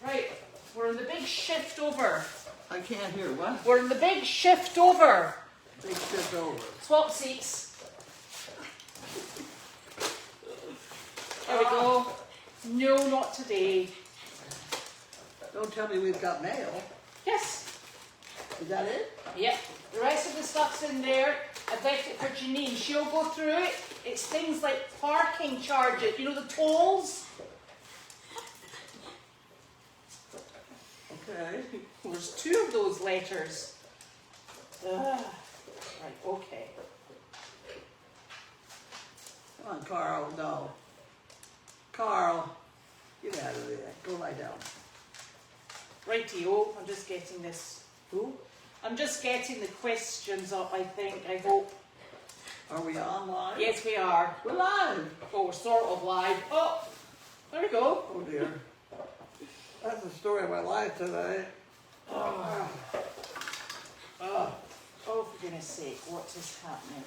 Right, we're in the big shift over. I can't hear. What? We're in the big shift over. Big shift over. Swap seats. There we go. No, not today. Don't tell me we've got mail. Yes. Is that it? Yep. The rest of the stuff's in there. I left it for Janine. She'll go through it. It's things like parking charges. You know the tolls? Okay. There's 2 of those letters. Right, okay. Come on, Carl. No. Carl, get out of there. Go lie down. Rightio, I'm just getting this. Who? I'm just getting the questions up, I think, I hope. Are we on live? Yes, we are. We're live. Oh, we're sort of live. Oh, there we go. Oh dear. That's the story of my life today. Oh, oh for goodness sake, what is happening?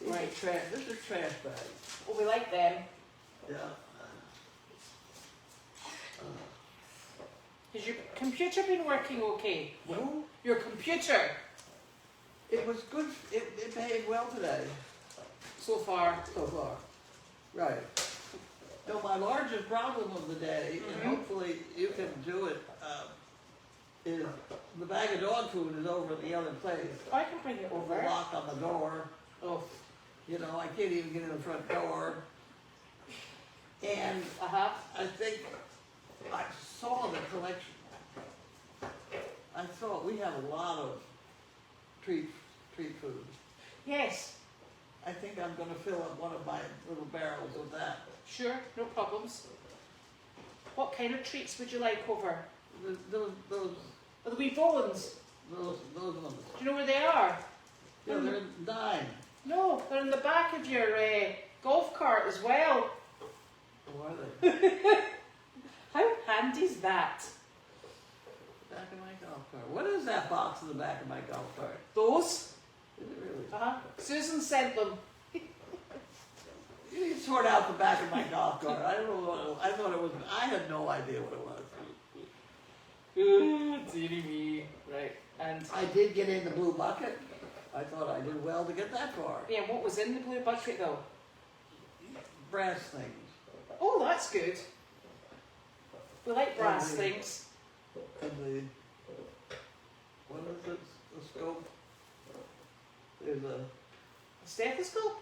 Right. This is trash bags. Oh, we like them. Yeah. Has your computer been working okay? Well, Your computer, it was good. It behaved well today. so far. So far. Right. No, my largest problem of the day, and hopefully you can do it, is the bag of dog food is over at the other place. I can bring it The over. lock on the door. Oh, You know, I can't even get in the front door. And uh-huh. I think I saw the collection. I saw we have a lot of treat food. Yes, I think I'm going to fill up one of my little barrels with that. sure, no problems. What kind of treats would you like over? Those Are the wee bones? ones. Do you know where they are? Yeah, they're 9. No, they're in the back of your golf cart as well. Who are they? How handy is that? Back of my golf cart. What is that box in the back of my golf cart? Those? Is it really? Uh-huh. Susan sent them. You can sort out the back of my golf cart. I don't know what it was. I thought it was. I had no idea what it was. Dearie me. Right. And I did get in the blue bucket. I thought I did well to get that far. yeah, what was in the blue bucket though? Brass things. Oh, that's good. We like brass the- things. And the, what is it? The scope? There's A stethoscope?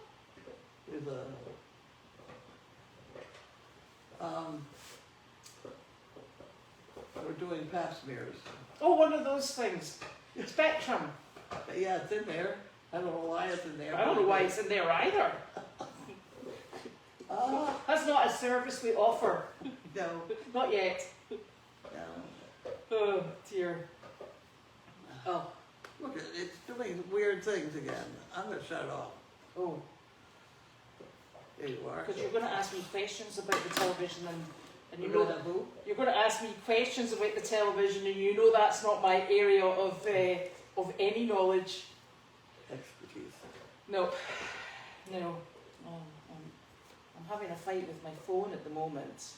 we're doing pap smears. Oh, one of those things. Spectrum. Yeah, it's in there. I don't know why it's in there. I don't know why it's in there either. Ah, That's not a service we offer. no, Not yet. no. Oh, dear. Oh. Look, it's doing weird things again. I'm going to shut it off. Oh. There you are. Because you're going to ask me questions about the television and you You know know that that who? you're going to ask me questions about the television and you know that's not my area of any knowledge. Expertise. No. No. I'm having a fight with my phone at the moment.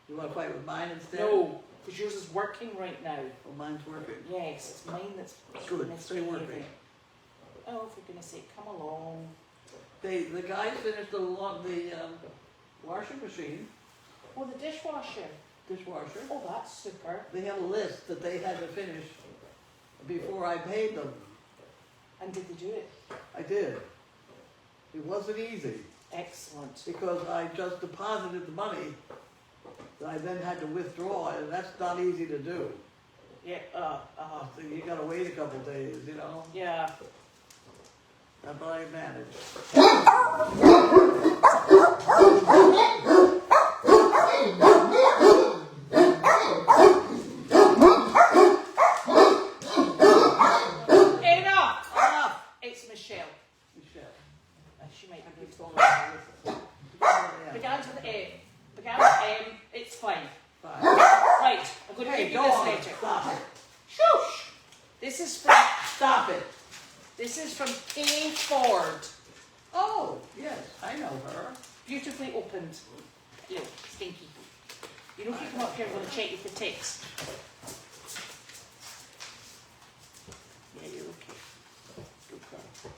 You want to fight with mine instead? No, because yours is working right now. Well, mine's working. Yes, it's mine that's Good, stay misbehaving. working. Oh, for goodness sake, come along. The guys finished the washing machine, Oh, the dishwasher. dishwasher. Oh, that's super. They had a list that they had to finish before I paid them. And did they do it? I did. It wasn't easy Excellent. because I just deposited the money that I then had to withdraw, and that's not easy to do. Yeah, So you gotta wait a couple days, you know. yeah. But I managed. Enough! It's Michelle. Michelle. She might be It's good. all right. Listen. Begins with A. Began with M. It's fine. Fine. Right, I'm going to Hey, give you go this on. letter. Stop it. Shush! This is from Stop it. Kay Ford. Oh, yes, I know her. Beautifully opened. Ew, stinky. You don't keep them up here, I'm going to check you for ticks. Yeah, you're okay. Good girl.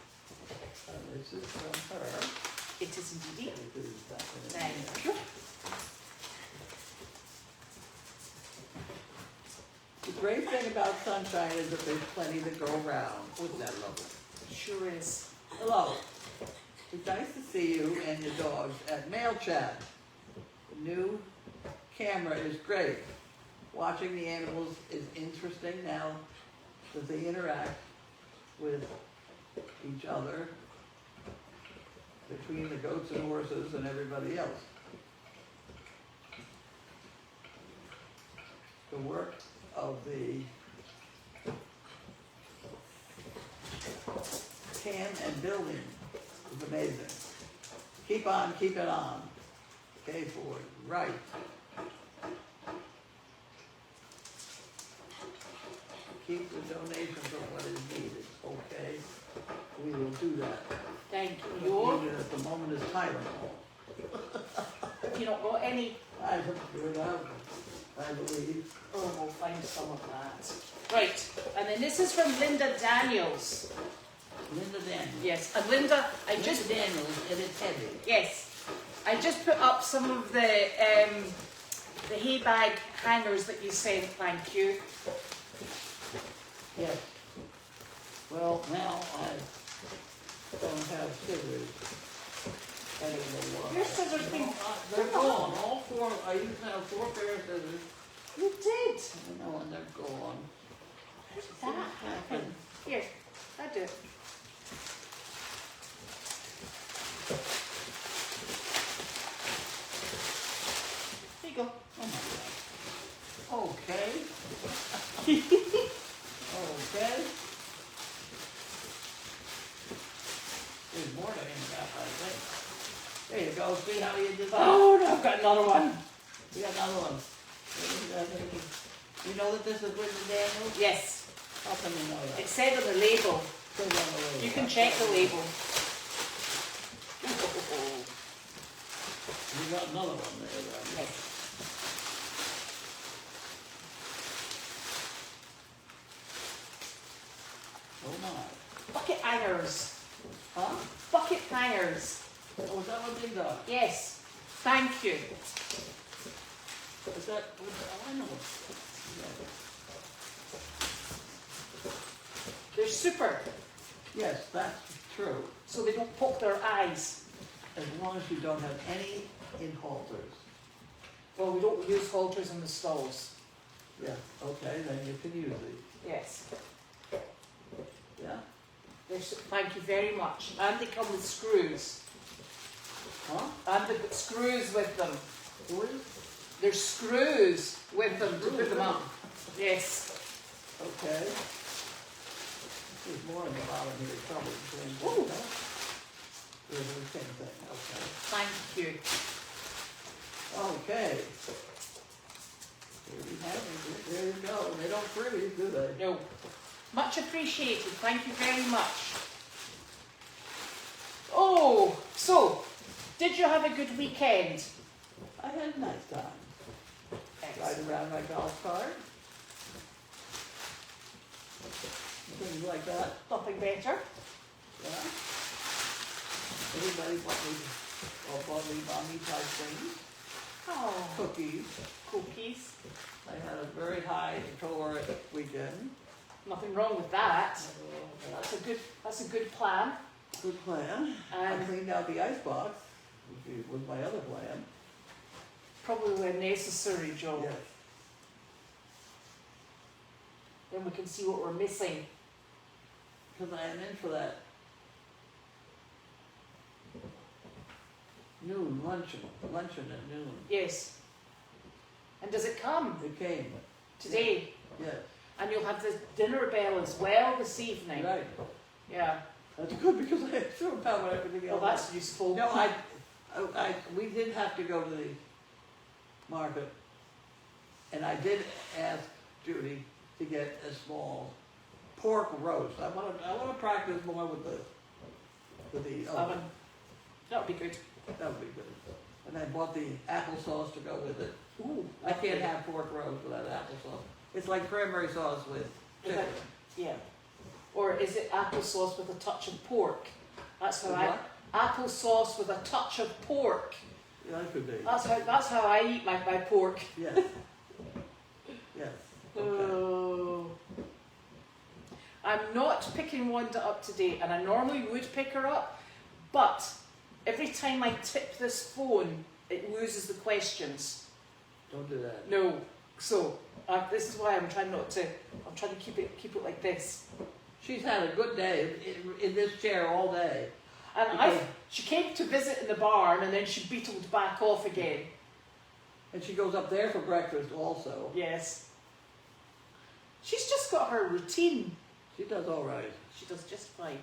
This is from her. It is indeed. It is that one in Thank there. you. The great thing about sunshine is that there's plenty to go around. Wasn't that lovely? Sure is. Hello. It's nice to see you and your dogs at Mail Chat. The new camera is great. Watching the animals is interesting now that they interact with each other between the goats and horses and everybody else. The work of the can and building is amazing. Keep on, keep it on. Pay for it, right. Keep the donation for what is needed, okay? We will do that. Thank What's you. needed at the moment is Tylenol. Have you not got any? I don't do it out, I believe. Oh, we'll find some of that. Right, and then this is from Linda Daniels. Linda Daniels. Yes, and Linda, I just Linda Daniels, and it's heavy. yes, I just put up some of the hay bag hangers that you sent. Thank you. Yes. Well, now I don't have scissors. I don't know why. Your scissors been. They're gone. All four. I used to have 4 pairs of scissors. You did. I know, and they're gone. How did that happen? Here, I do it. There you go. Oh my God. Okay. Okay. There's more to hang about, I think. There you go. See how you did that? Oh, no, I've got another one. We got another one. You know that this is Linda Daniels? Yes, How come you know that? it said on the label. Says on the label. You can check the label. You got another one there, then. Yes. Oh my. Bucket hangers. Huh? Bucket hangers. Oh, is that what they got? Yes. Thank you. Is that, oh, I know. They're super, Yes, that's true. so they don't poke their eyes. As long as you don't have any in halters. Well, we don't use halters in the stalls. Yeah, okay, then you can use these. Yes. Yeah? Thank you very much. And they come with screws. Huh? And they've got screws with them. Who is? There's screws with them to put them up. Yes. Okay. There's more in the bottom here, probably. Ooh. There's the same thing, okay. Thank you. Okay. There you have it. There you go. They don't freeze, do they? No. Much appreciated. Thank you very much. Oh, so, did you have a good weekend? I had a nice time. Ride Excellent. around my golf cart. Things like that. Nothing better. Yeah. Everybody bought me mommy type things. Oh, Cookies. cookies. I had a very high caloric weekend. Nothing wrong with that. That's a good plan. Good plan. I cleaned out the icebox, which was my other plan. Probably a necessary job. Yes. Then we can see what we're missing. Because I am in for that noon luncheon at noon. Yes. And does it come It came. today? Yes. And you'll have the dinner bell as well this evening. Right. Yeah. That's good because I threw about everything Well, else. that's useful. No, we did have to go to the market, and I did ask Judy to get a small pork roast. I want to practice more with the oven. Oven. That'll be good. That would be good. And I bought the applesauce to go with it. Ooh, I can't have pork roast without applesauce. It's like cranberry sauce with chicken. Yeah. Or is it applesauce with a touch of pork? That's how What? applesauce with a touch of pork. Yeah, that could be. That's how I eat my pork. Yes. Yes. Okay. Oh. I'm not picking Wanda up today, and I normally would pick her up, but every time I tip this phone, it loses the questions. Don't do that. No. So this is why I'm trying not to. I'm trying to keep it like this. She's had a good day in this chair all day. And she came to visit in the barn, and then she beetled back off again. And she goes up there for breakfast also. Yes. She's just got her routine. She does all right. She does just fine.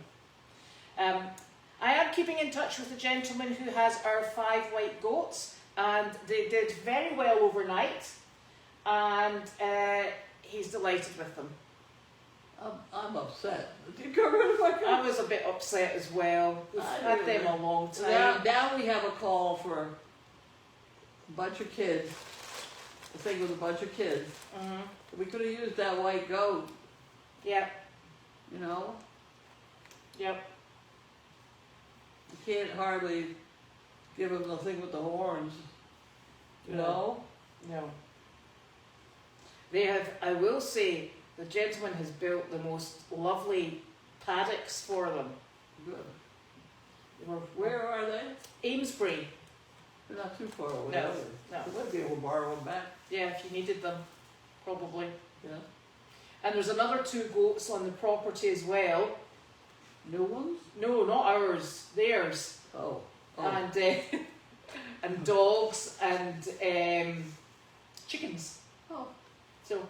I am keeping in touch with the gentleman who has our 5 white goats, and they did very well overnight, and he's delighted with them. I'm upset. Did you go rid of my I was a bit upset as well. We've had them a long time. Now we have a call for a bunch of kids. A thing with a bunch of kids. Mm-hmm. We could have used that white goat, Yep, you know? yep. You can't hardly give him the thing with the horns, you know? No. They have, I will say, the gentleman has built the most lovely paddocks for them. Good. They were, Where are they? Amesbury. They're not too far away. No, are they? no. We might be able to borrow them back. Yeah, if you needed them, probably. Yeah. And there's another 2 goats on the property as well. New ones? No, not ours, theirs. Oh. And and dogs and chickens. Oh. So,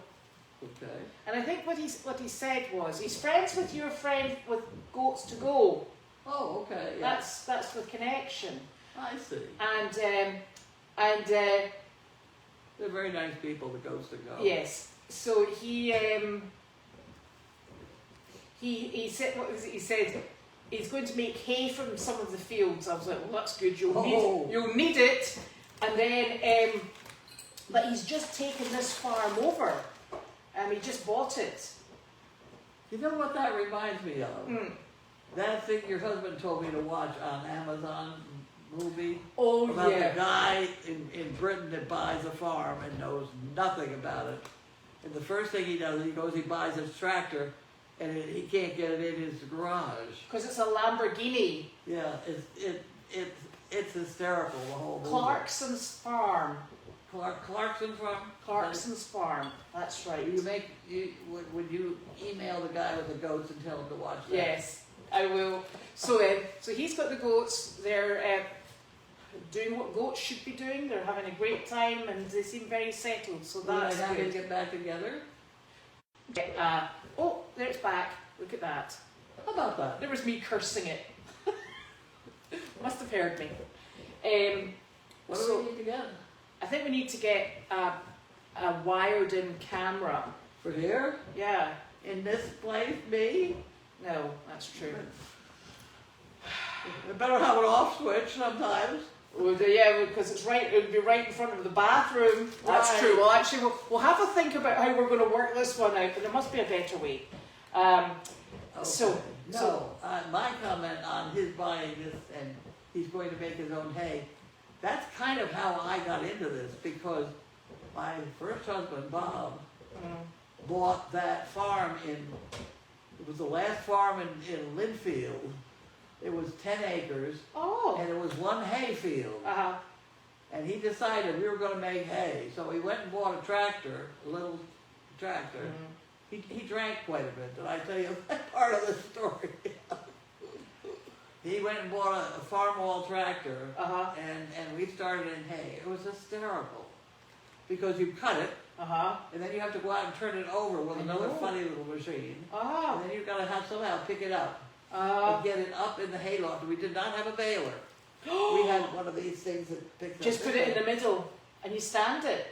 Okay. and I think what he said was he's friends with your friend with Goats to Go. Oh, okay. Yeah. That's the connection. I see. And They're very nice people, the Goats to Go. yes. So he said, what was it? He said he's going to make hay from some of the fields. I was like, well, that's good. You'll need it. And then, but he's just taken this farm over. He just bought it. You know what that reminds me of? Mm. That thing your husband told me to watch on Amazon movie. Oh About yeah. the guy in Britain that buys a farm and knows nothing about it. And the first thing he does, he buys his tractor, and he can't get it in his garage. Because it's a Lamborghini. Yeah, it's hysterical, the whole movie. Clarkson's farm. Clarkson farm? Clarkson's farm. That's right. Would you email the guy with the goats and tell him to watch that? Yes, I will. So he's got the goats. They're doing what goats should be doing. They're having a great time, and they seem very settled. So that's Will they good. get back together? Oh, there it's back. Look at that. How about that? There was me cursing it. Must have heard me. What do we need to get? I think we need to get a wired-in camera. For here? Yeah. In this place, me? No, that's true. I better have an off switch sometimes. Well, yeah, because it would be right in front of the bathroom. That's Right. true. Well, actually, we'll have a think about how we're going to work this one out, but there must be a better way. Okay. So My comment on his buying this and he's going to make his own hay, that's kind of how I got into this, because my first husband, Bob, bought that farm it was the last farm in Linfield. It was 10 acres, and it was one hay field. And he decided we were going to make hay, so he went and bought a tractor, a little tractor. He drank quite a bit. Did I tell you that part of the story? He went and bought a Farmwall tractor, and we started in hay. It was hysterical, because you cut it, and then you have to go out and turn it over with another funny little machine. And then you've got to somehow pick it up and get it up in the hayloft. We did not have a baler. We had one of these things that picks just up. put it in the middle, and you stand it.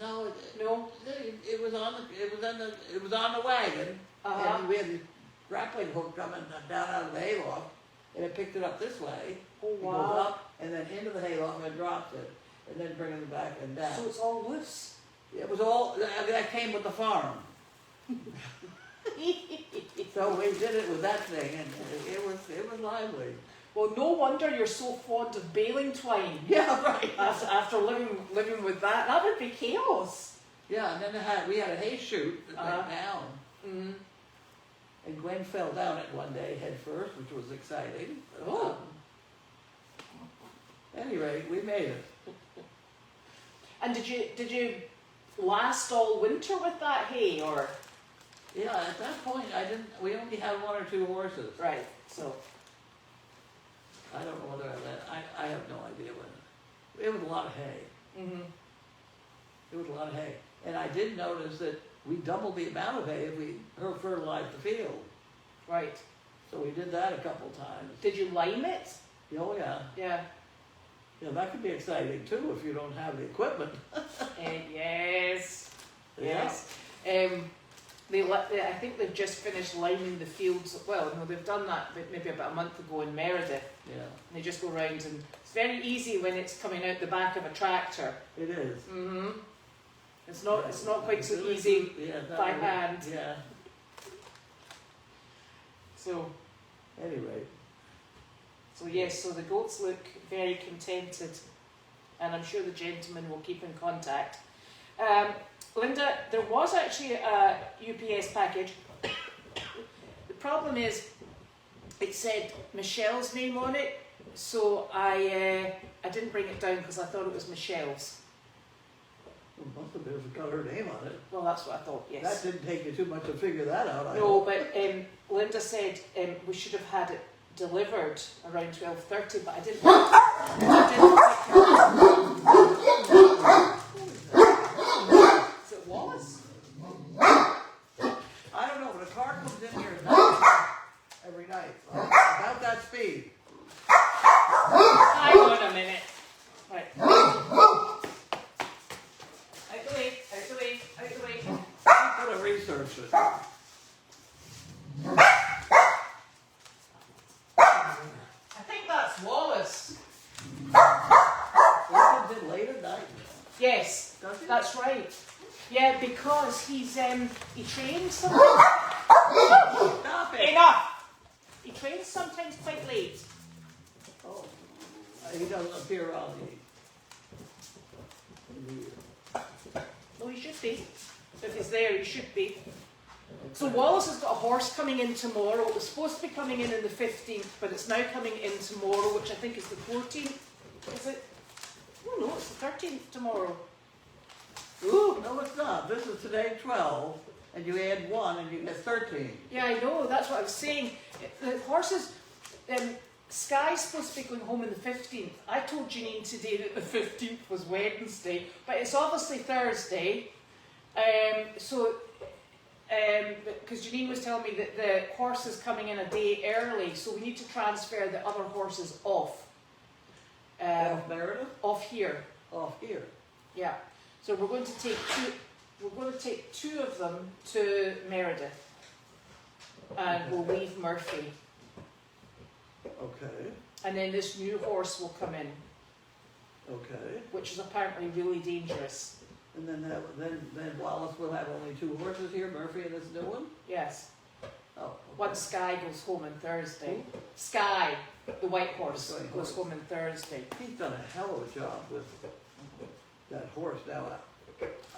No, No. it was on the wagon, and we had the grappling hook coming down out of the hayloft, and it picked it up this way, Oh It goes wow. up and then into the hayloft and drops it, and then brings it back and down. So it's all loose. It was all, that came with the farm. So we did it with that thing, and it was lively. Well, no wonder you're so fond of baling twine. Yeah, right. After living with that, that would be chaos. Yeah, and then we had a hay chute that went down. Mm. And Gwen fell down it one day head first, which was exciting. Oh. At any rate, we made it. And did you last all winter with that hay, or? Yeah, at that point, we only had 1 or 2 horses. Right, so. I don't know whether I have no idea when. It was a lot of hay. Mm-hmm. It was a lot of hay. And I did notice that we doubled the amount of hay if we fertilized the field. Right. So we did that a couple times. Did you lime it? Oh, yeah. Yeah. Yeah, that could be exciting too if you don't have the equipment. Yes. Yeah. Yes. I think they've just finished liming the fields. Well, no, they've done that maybe about a month ago in Meredith. Yeah. And they just go round, and it's very easy when it's coming out the back of a tractor. It is. Mm-hmm. It's not quite so easy by hand. Yeah. So Anyway. So yes, so the goats look very contented, and I'm sure the gentleman will keep in contact. Linda, there was actually a UPS package. The problem is, it said Michelle's name on it, so I didn't bring it down because I thought it was Michelle's. It must have been if it got her name on it. Well, that's what I thought. Yes. That didn't take you too much to figure that out. No, but Linda said we should have had it delivered around 12:30, but I didn't. Is it Wallace? I don't know, but a car comes in here at night every night. About that speed. Hang on a minute. Right. Out the way, out the way, out the way. I'm going to research it. I think that's Wallace. It comes in late at night. Yes, Does he? that's right. Yeah, because he trains sometimes. Stop it. Enough. He trains sometimes quite late. Oh, he doesn't appear on the. No, he should be. If he's there, he should be. So Wallace has got a horse coming in tomorrow. It was supposed to be coming in the 15th, but it's now coming in tomorrow, which I think is the 14th. Is it? Oh no, it's the 13th tomorrow. Ooh. No, it's not. This is today 12, and you add 1 and you get 13. Yeah, I know. That's what I was saying. The horses, Sky's supposed to be going home on the 15th. I told Janine today that the 15th was Wednesday, but it's obviously Thursday. Because Janine was telling me that the horse is coming in a day early, so we need to transfer the other horses off. Off Meredith? Off here. Off here. Yeah. So we're going to take two. We're going to take 2 of them to Meredith, and we'll leave Murphy. Okay. And then this new horse will come in, Okay. which is apparently really dangerous. And then Wallace will have only 2 horses here, Murphy and this new one? Yes. Oh. Okay. Once Sky goes home on Thursday. Sky, the white horse, The white goes horse. home on Thursday. He's done a hell of a job with that horse. Now,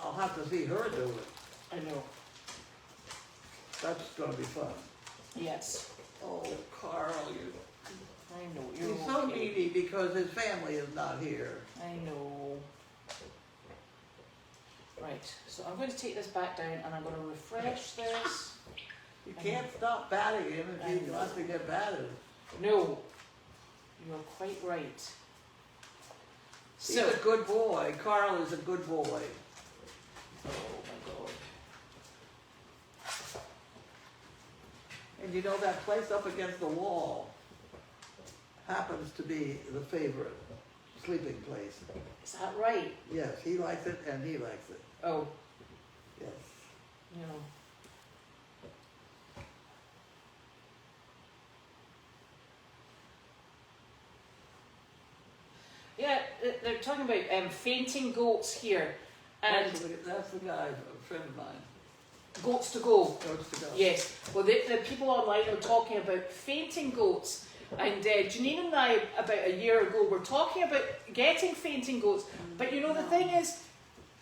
I'll have to see her do it. I know. That's going to be fun. Yes. Oh, Carl, I know. You're he's so okay. needy because his family is not here. I know. Right. So I'm going to take this back down, and I'm going to refresh this. You can't stop batting him if he wants to get batted. No. You're quite right. He's So. a good boy. Carl is a good boy. Oh my God. And you know that place up against the wall happens to be the favorite sleeping place. Is that right? Yes, he likes it and he likes it. Oh. Yes. No. Yeah, they're talking about fainting goats here. And That's the guy, a friend of mine. goats to go. Goats to go. Yes. Well, the people online are talking about fainting goats. And Janine and I, about a year ago, were talking about getting fainting goats. But you know, the thing is,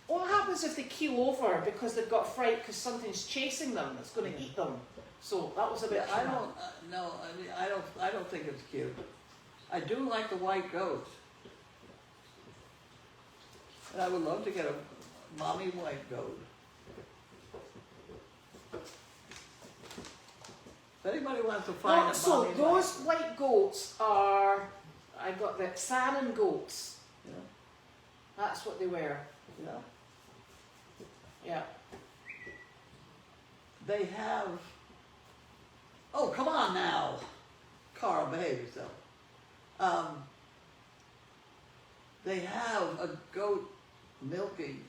what happens if they keel over because they've got fright because something's chasing them that's going to eat them? So that was a bit. I don't. No, I mean, I don't think it's cute. I do like the white goats, and I would love to get a mommy white goat. If anybody wants to find a mommy So those white, white goats are, I got the salmon goats. yeah, That's what they were. yeah. Yeah. They have. Oh, come on now, Carl, behave yourself. They have a goat milking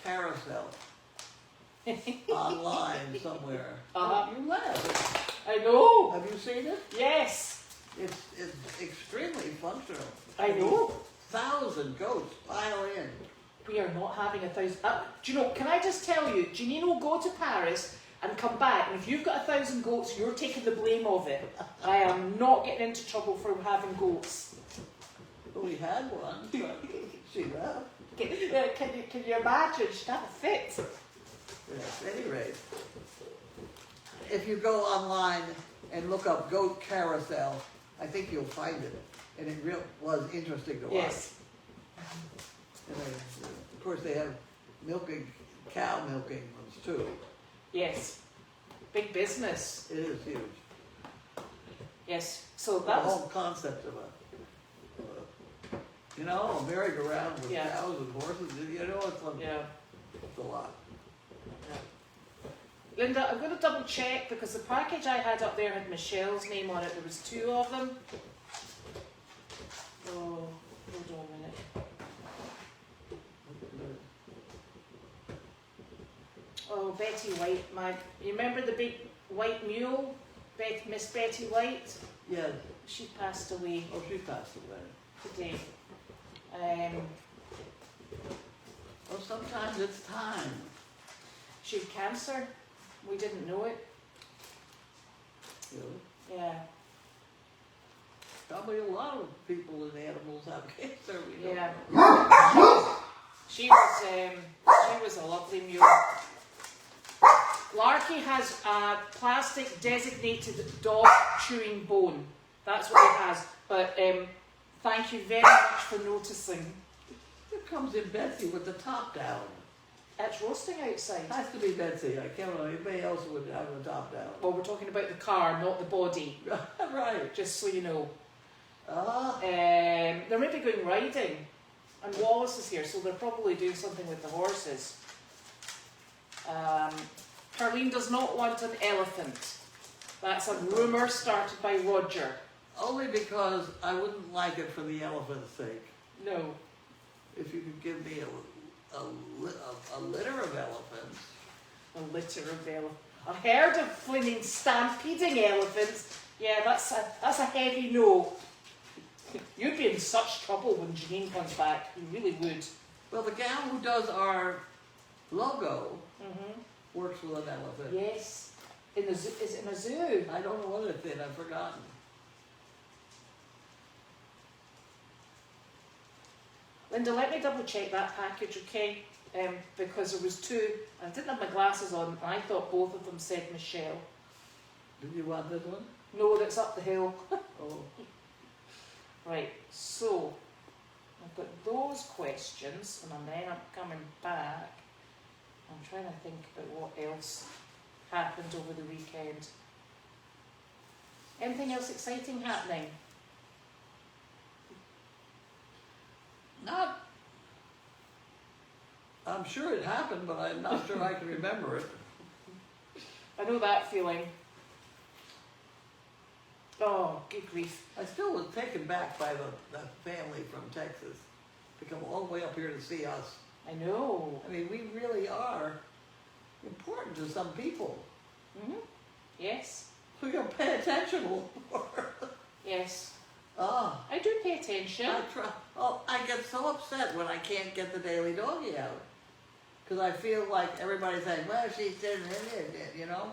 carousel online somewhere. Uh-huh. You laugh. I know. Have you seen it? Yes. It's extremely functional. I know. 1,000 goats pile in. We are not having 1,000. Do you know, can I just tell you, Janine will go to Paris and come back, and if you've got 1,000 goats, you're taking the blame of it. I am not getting into trouble for having goats. We had one, but she left. Can you imagine? She'd have a fit. Yes, at any rate, if you go online and look up goat carousel, I think you'll find it. And it was interesting to watch. Yes. And of course, they have cow milking ones too. Yes. Big business. It is huge. Yes. So The that was. whole concept of a merry-go-round with Yeah. cows and horses, Yeah. it's a lot. Linda, I'm going to double check because the package I had up there had Michelle's name on it. There was 2 of them. Oh, hold on a minute. Oh, Betty White. You remember the big white mule? Miss Betty White? Yeah. She passed away Oh, she passed away. today. Well, sometimes it's time. She had cancer. We didn't know it. You know? Yeah. Probably a lot of people and animals have cancer. We don't Yeah. know. She was a lovely mule. Larky has a plastic designated dog chewing bone. That's what he has. But thank you very much for noticing. Here comes in Betsy with the top down. It's roasting outside. Has to be Betsy. I can't know anybody else would have the top down. Well, we're talking about the car, not the body. Right. Just so you know. Ah. They're maybe going riding. And Wallace is here, so they're probably doing something with the horses. Carlene does not want an elephant. That's a rumour started by Roger. Only because I wouldn't like it for the elephant's sake. No. If you could give me a litter of elephants. A litter of elephants. A herd of flaming stampeding elephants. Yeah, that's a heavy no. You'd be in such trouble when Janine comes back. You really would. Well, the gal who does our logo Mm-hmm. works with an elephant. Yes. In the zoo. Is it in a zoo? I don't know what it's in. I've forgotten. Linda, let me double check that package, okay? Because there was 2. I didn't have my glasses on, and I thought both of them said Michelle. Did you want this one? No, that's up the hill. Oh. Right, so I've got those questions, and then I'm coming back. I'm trying to think about what else happened over the weekend. Anything else exciting happening? Not. I'm sure it happened, but I'm not sure I can remember it. I know that feeling. Oh, good grief. I still was taken back by the family from Texas to come all the way up here to see us. I know. I mean, we really are important to some people. Mm-hmm. Yes. We gotta pay attention more. Yes. Oh, I do pay attention. I try. Oh, I get so upset when I can't get the daily doggy out. Because I feel like everybody's saying, well, she's did, you know?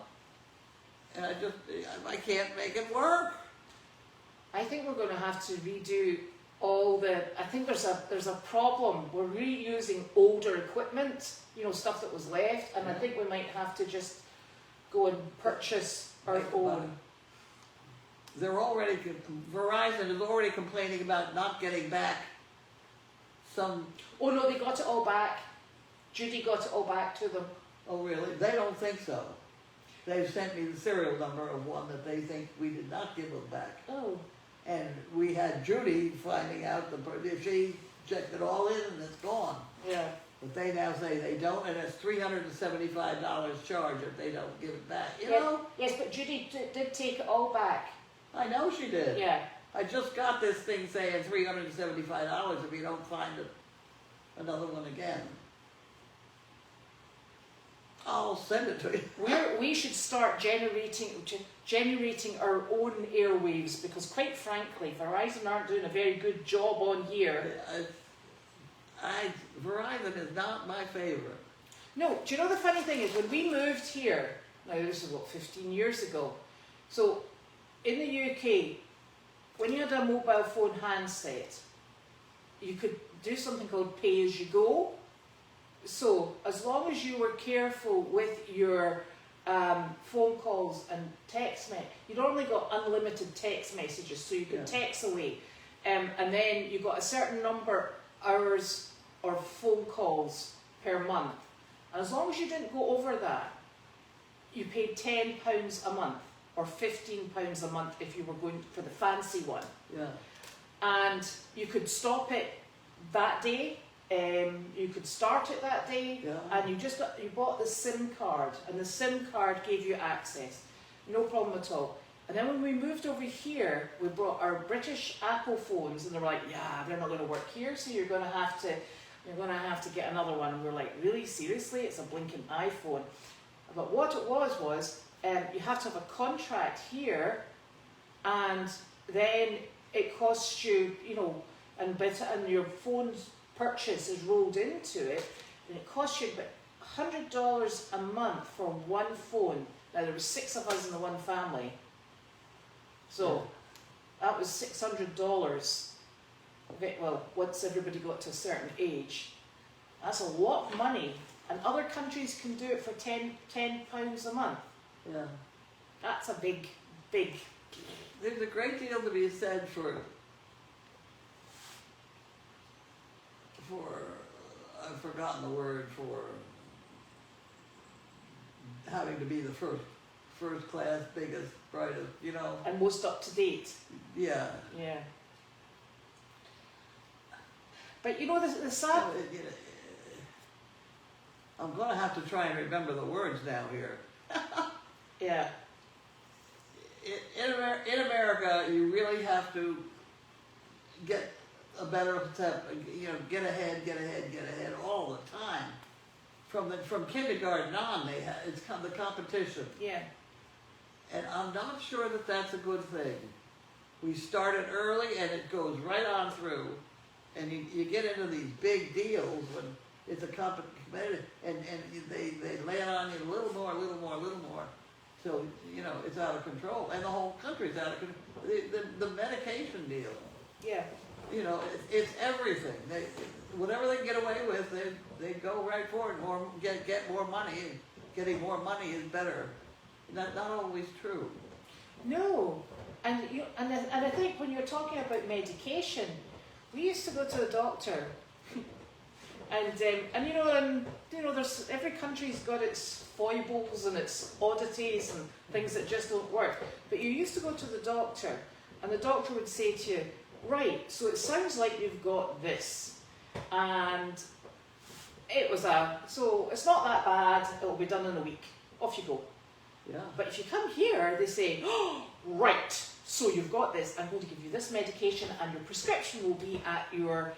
And I can't make it work. I think we're going to have to redo all the. I think there's a problem. We're reusing older equipment, you know, stuff that was left, and I think we might have to just go and purchase our own. They're already, Verizon is already complaining about not getting back some. Oh no, they got it all back. Judy got it all back to them. Oh really? They don't think so. They've sent me the serial number of one that they think we did not give them back. Oh. And we had Judy finding out she checked it all in and it's gone. Yeah. But they now say they don't, and it's $375 charge if they don't give it back. You Yes, know? yes, but Judy did take it all back. I know she did. Yeah. I just got this thing saying $375 if you don't find another one again. I'll send it to you. We should start generating our own airwaves, because quite frankly, Verizon aren't doing a very good job on here. Verizon is not my favorite. No, do you know the funny thing is, when we moved here, now this is what, 15 years ago, so in the UK, when you had a mobile phone handset, you could do something called pay as you go. So as long as you were careful with your phone calls and text you normally got unlimited text messages, so you could text away, and then you got a certain number hours or phone calls per month, and as long as you didn't go over that, you paid £10 a month or £15 a month if you were going for the fancy one. Yeah. And you could stop it that day. You could start it that day, and you bought the SIM card, and the SIM card gave you access, no problem at all. And then when we moved over here, we brought our British Apple phones, and they're like, yeah, they're not going to work here, so you're going to have to get another one. And we're like, really, seriously? It's a blinking iPhone. But what it was you have to have a contract here, and then it costs you, you know, and your phone's purchase is rolled into it, and it costs you about $100 a month for one phone. Now there were 6 of us in the one family, so that was $600. Well, once everybody got to a certain age, that's a lot of money, and other countries can do it for £10 a month. Yeah. That's a big. There's a great deal to be said for I've forgotten the word for having to be the first class, biggest, brightest, you know. And most up to date. Yeah. Yeah. But you know the sad. I'm going to have to try and remember the words now here. Yeah. In America, you really have to get a better step, you know, get ahead all the time. From kindergarten on, it's the competition. Yeah. And I'm not sure that that's a good thing. We start it early, and it goes right on through, and you get into these big deals when it's a competition, and they lay it on you a little more, so you know it's out of control, and the whole country's out of control. The medication deal. Yeah. You know, it's everything. Whatever they can get away with, they go right for it. Get more money. And getting more money is better. Not always true. No, and I think when you're talking about medication, we used to go to the doctor, and you know, there's every country's got its foibles and its oddities and things that just don't work. But you used to go to the doctor, and the doctor would say to you, right, so it sounds like you've got this, and so it's not that bad, it'll be done in a week, off you go. Yeah. But if you come here, they say, oh, right, so you've got this, I'm going to give you this medication, and your prescription will be at your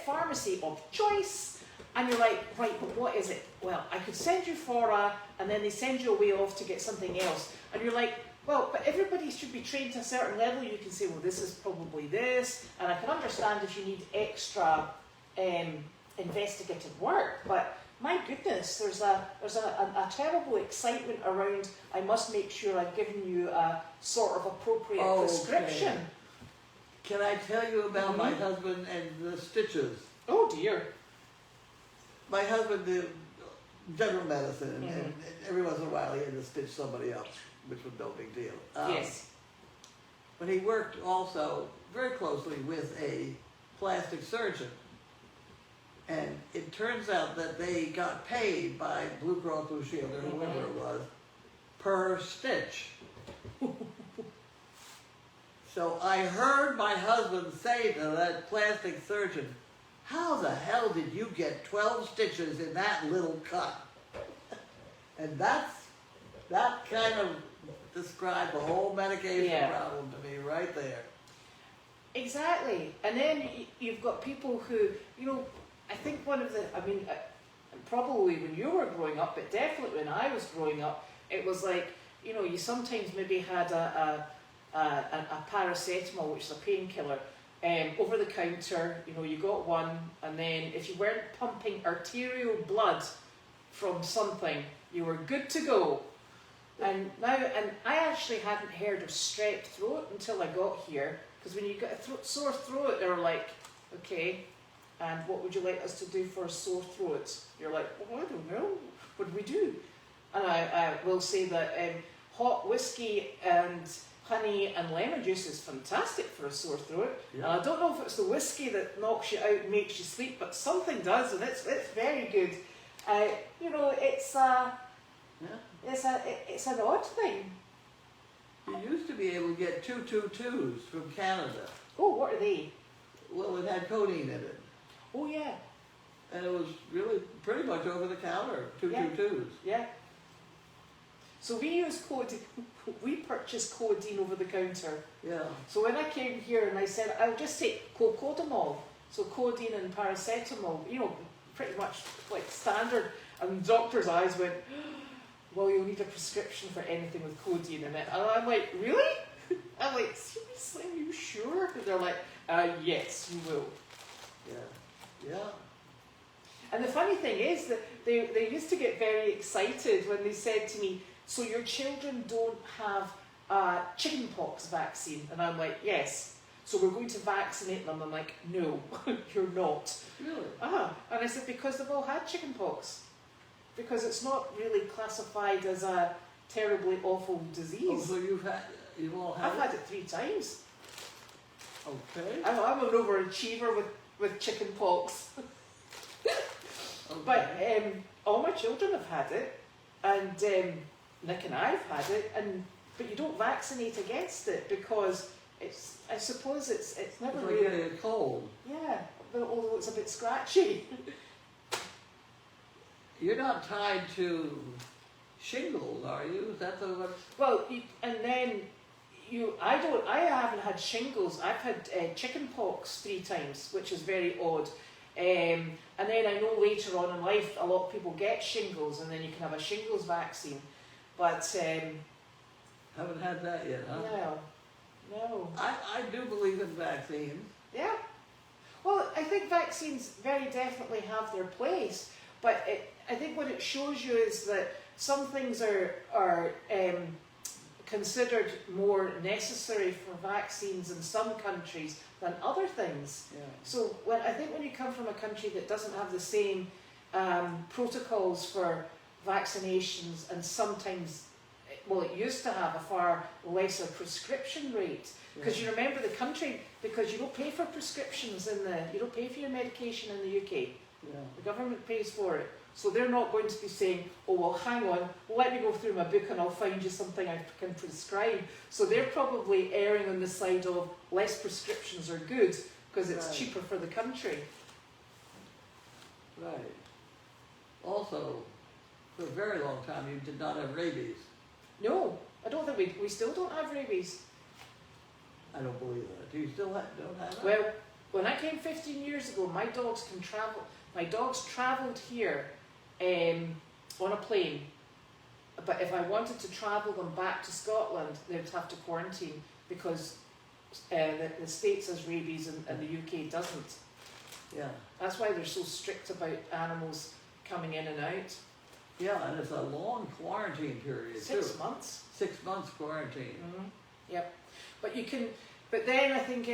pharmacy of choice, and you're like, right, but what is it? Well, I could send you for and then they send you away off to get something else, and you're like, Well, but everybody should be trained to a certain level. You can say, well, this is probably this, and I can understand if you need extra investigative work. But my goodness, there's a terrible excitement around. I must make sure I've given you a sort of appropriate prescription. Can I tell you about my husband and the stitches? Oh dear. My husband did general medicine, and every once in a while he had to stitch somebody else, which was no big deal. Yes. But he worked also very closely with a plastic surgeon. And it turns out that they got paid by Blue Cross Blue Shield, or whoever it was, per stitch. So I heard my husband say to that plastic surgeon, how the hell did you get 12 stitches in that little cut? And that kind of described the whole medication problem to me right there. Exactly. And then you've got people who, I think one of the, probably when you were growing up, but definitely when I was growing up, it was like, you sometimes maybe had a paracetamol, which is a painkiller, over the counter, you got one, and then if you weren't pumping arterial blood from something, you were good to go. And I actually hadn't heard of strep throat until I got here, because when you get a sore throat, they're like, okay, and what would you like us to do for a sore throat? You're like, well, I don't know, what do we do? And I will say that hot whiskey and honey and lemon juice is fantastic for a sore throat. Yeah. And I don't know if it's the whiskey that knocks you out and makes you sleep, but something does, and it's very good. It's an odd thing. You used to be able to get 222s from Canada. Oh, what are they? Well, it had codeine in it. Oh yeah. And it was really pretty much over the counter, 222s. Yeah. So we use codeine. We purchased codeine over the counter. Yeah. So when I came here and I said, I'll just take cocodamol, so codeine and paracetamol, pretty much like standard. And the doctor's eyes went, well, you'll need a prescription for anything with codeine in it. And I'm like, really? I'm like, seriously, are you sure? And they're like, yes, you will. Yeah. Yeah. And the funny thing is that they used to get very excited when they said to me, so your children don't have a chickenpox vaccine? And I'm like, yes. So we're going to vaccinate them. I'm like, no, you're not. Really? And I said, because they've all had chickenpox. Because it's not really classified as a terribly awful disease. Oh, so you've all had I've had it 3 times. Okay. I'm an overachiever with chickenpox. Okay. But all my children have had it, and Nick and I have had it, but you don't vaccinate against it because I suppose it's never it's really like getting a cold. Yeah, but although it's a bit scratchy. You're not tied to shingles, are you? Is that the one? Well, I haven't had shingles. I've had chickenpox 3 times, which is very odd. And then I know later on in life, a lot of people get shingles, and then you can have a shingles vaccine. But haven't had that yet, huh? No. I do believe in vaccines. Yeah. Well, I think vaccines very definitely have their place, but I think what it shows you is that some things are considered more necessary for vaccines in some countries than other things. Yeah. So I think when you come from a country that doesn't have the same protocols for vaccinations, and sometimes, well, it used to have a far lesser prescription rate, because you remember the country, because you don't pay for prescriptions you don't pay for your medication in the UK. Yeah. The government pays for it. So they're not going to be saying, oh, well, hang on, let me go through my book and I'll find you something I can prescribe. So they're probably erring on the side of less prescriptions are good because it's cheaper for the country. Right. Also, for a very long time, you did not have rabies. No, I don't think we still don't have rabies. I don't believe that. Do you still don't have it? Well, when I came 15 years ago, my dogs can travel. My dogs travelled here on a plane, but if I wanted to travel them back to Scotland, they'd have to quarantine because the States has rabies and the UK doesn't. Yeah. That's why they're so strict about animals coming in and out. Yeah, and it's a long quarantine period 6 months. 6 months quarantine. Yep. But then I think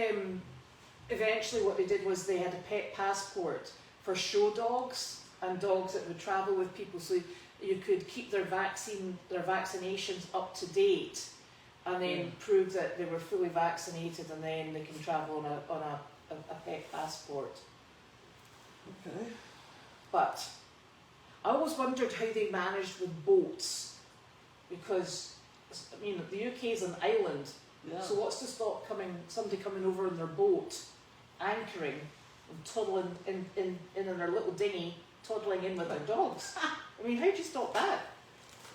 eventually what they did was they had a pet passport for show dogs and dogs that would travel with people, so you could keep their vaccinations up to date, and then prove that they were fully vaccinated, and then they can travel on a pet passport. Okay. But I always wondered how they managed with boats, because I mean the UK is an island, so what's to stop somebody coming over in their boat, anchoring and toddling in their little dinghy, toddling in with their dogs? I mean, how do you stop that?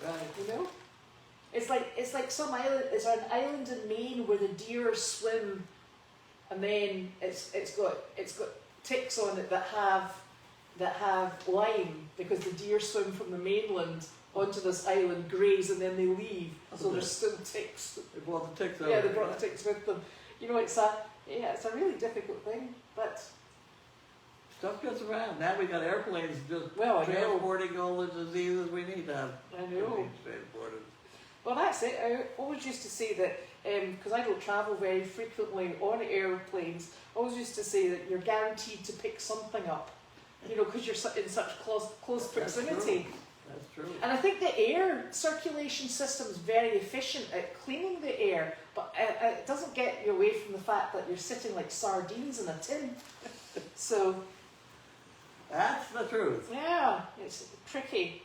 Right. You know, it's like some island. Is there an island in Maine where the deer swim, and then it's got ticks on it that have lime, because the deer swim from the mainland onto this island, graze, and then they leave. So there's still ticks. They brought the ticks over. Yeah, they brought the ticks with them. You know, it's a really difficult thing, but stuff gets around. Now we got airplanes just transporting all the diseases we need to have. I know. Transported. Well, that's it. I always used to say that, because I don't travel very frequently on airplanes, I always used to say that you're guaranteed to pick something up, you know, because you're in such close proximity. That's true. And I think the air circulation system is very efficient at cleaning the air, but it doesn't get you away from the fact that you're sitting like sardines in a tin. So that's the truth. yeah, it's tricky.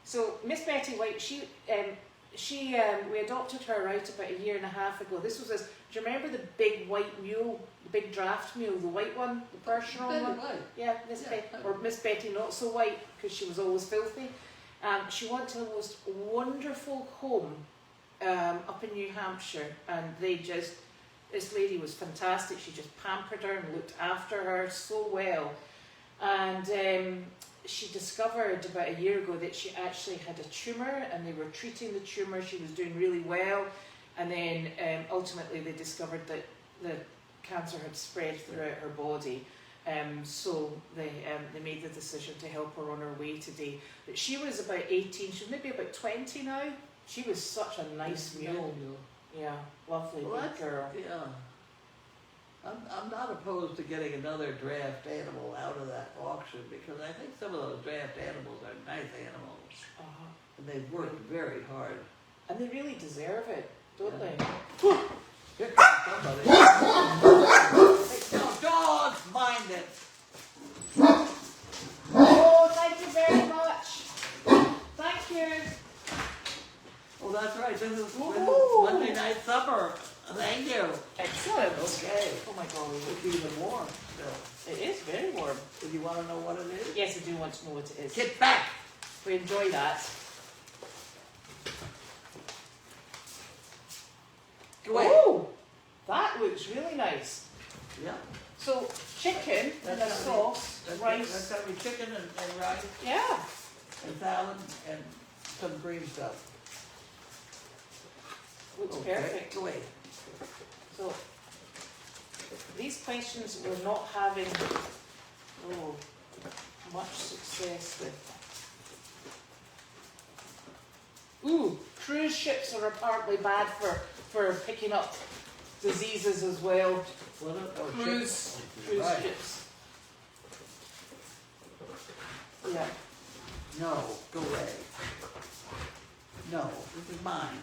So Miss Betty White, we adopted her right about 1.5 years ago. This was do you remember the big white mule, the big draft mule, the white one, the Percheron one? White. Yeah, Miss Betty not so white, because she was always filthy. She went to the most wonderful home up in New Hampshire, and this lady was fantastic. She just pampered her and looked after her so well. And she discovered about 1 year ago that she actually had a tumour, and they were treating the tumour. She was doing really well, and then ultimately they discovered that the cancer had spread throughout her body. So they made the decision to help her on her way today. But she was about 18, she was maybe about 20 now. She was such a nice mule. Yeah, lovely big girl. Yeah. I'm not opposed to getting another draft animal out of that auction, because I think some of those draft animals are nice animals. And they've worked very hard. And they really deserve it, don't they? Here comes somebody. No, dogs, mind it. Oh, thank you very much. Thank you. Oh, that's right. This is Monday night supper. Thank you. Excellent. Okay. Oh my God. It's even warm still. It is very warm. Do you want to know what it is? Yes, I do want to know what it is. Get back. We enjoy that. Go away. Oh, that looks really nice. Yeah. So chicken and a sauce, rice. That's got to be chicken and rice. Yeah. And salad and some green stuff. Looks perfect. Go away. So these questions we're not having much success with. Ooh, cruise ships are apparently bad for picking up diseases as well. Cruise ships. Yeah. No, go away. No, this is mine.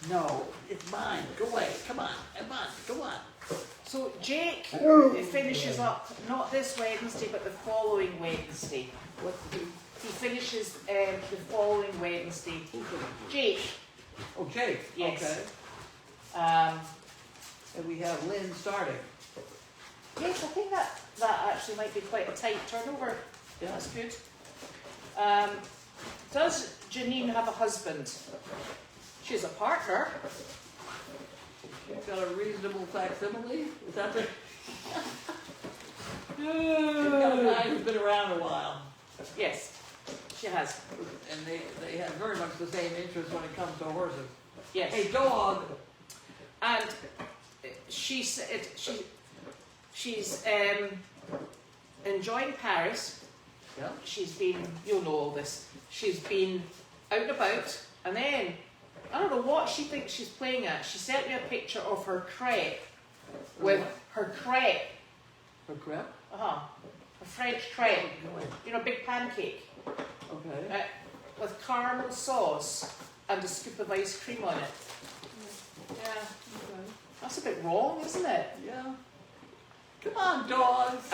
No, it's mine. Go away. Come on. Come on. Go on. So Jake finishes up not this Wednesday but the following Wednesday. He finishes the following Wednesday. Jake. Oh, Jake. Yes. Okay. And we have Lynn starting. Yes, I think that actually might be quite a tight turnover. Yeah. That's good. Does Janine have a husband? She's a partner. She's got a reasonable facsimile. Is that the... She's got a guy who's been around a while. Yes, she has. And they have very much the same interest when it comes to horses. Yes. A dog. And she's enjoying Paris. Yeah. She's been, you'll know all this, she's been out and about, and then, I don't know what she thinks she's playing at. She sent me a picture of her crepe, with her crepe. Her crepe? Her French crepe. You know, big pancake. Okay. With caramel sauce and a scoop of ice cream on it. Yeah. Okay. That's a bit wrong, isn't it? Yeah. Come on, dogs.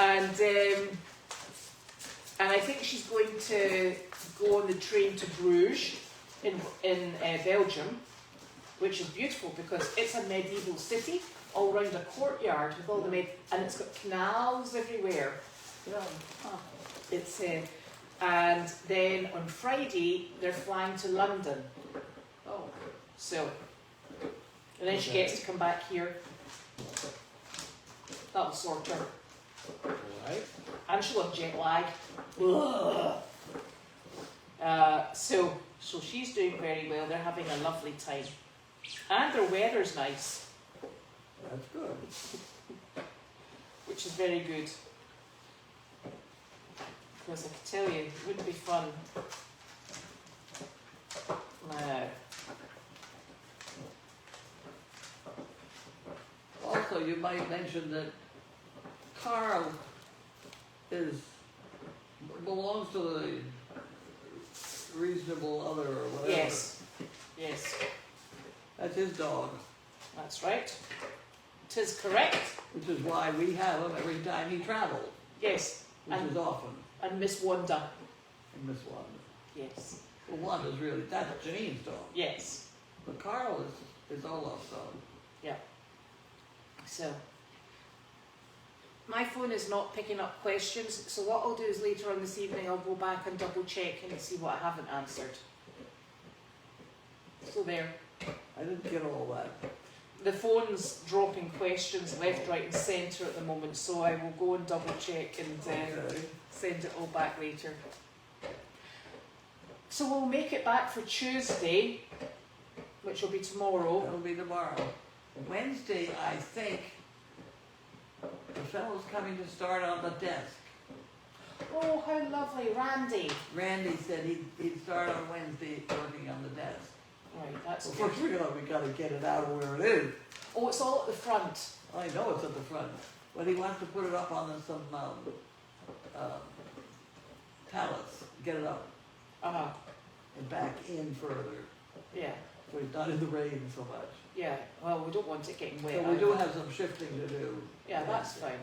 And I think she's going to go on the train to Bruges in Belgium, which is beautiful because it's a medieval city all around a courtyard with all the and it's got canals everywhere. Yeah. It's and then on Friday they're flying to London. Oh. So, and then she gets to come back here. That'll sort her. Right. And she'll have jet lag. So she's doing very well. They're having a lovely time. And their weather's nice. That's good. Which is very good. Because I can tell you, it wouldn't be fun. No. Also, you might mention that Carl belongs to the reasonable other or whatever. Yes. Yes. That's his dog. That's right. 'Tis correct. Which is why we have him every time he travels. Yes. Which is often. And Miss Wanda. And Miss Wanda. Yes. Well, Wanda's really, that's Janine's dog. Yes. But Carl is Olaf's dog. Yeah. So, my phone is not picking up questions, so what I'll do is later on this evening I'll go back and double check and see what I haven't answered. So there. I didn't get all that. The phone's dropping questions left, right and centre at the moment, so I will go and double check and send it all back later. So we'll make it back for Tuesday, which will be tomorrow. That'll be tomorrow. Wednesday, I think, the fellow's coming to start on the desk. Oh, how lovely, Randy. Randy said he'd start on Wednesday working on the desk. Right, that's Well, good. first we gotta get it out of where it is. Oh, it's all at the front. I know it's at the front, but he wants to put it up on some pallets, get it up and back in further. Yeah, So he's not in the rain so much. yeah. Well, we don't want it getting wet. So we do have some shifting to do. Yeah, that's fine.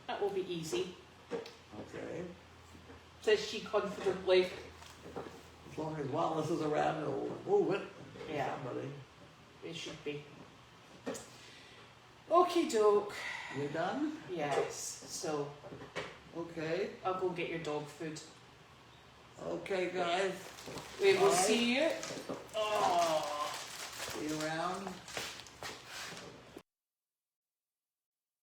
That will be easy, Okay. says she confidently. As long as Wallace is around, he'll move it. Yeah. Somebody. It should be. Okie doke. You done? Yes. So Okay. I'll go get your dog food. Okay, guys. We will Bye. see you. Oh. See you around.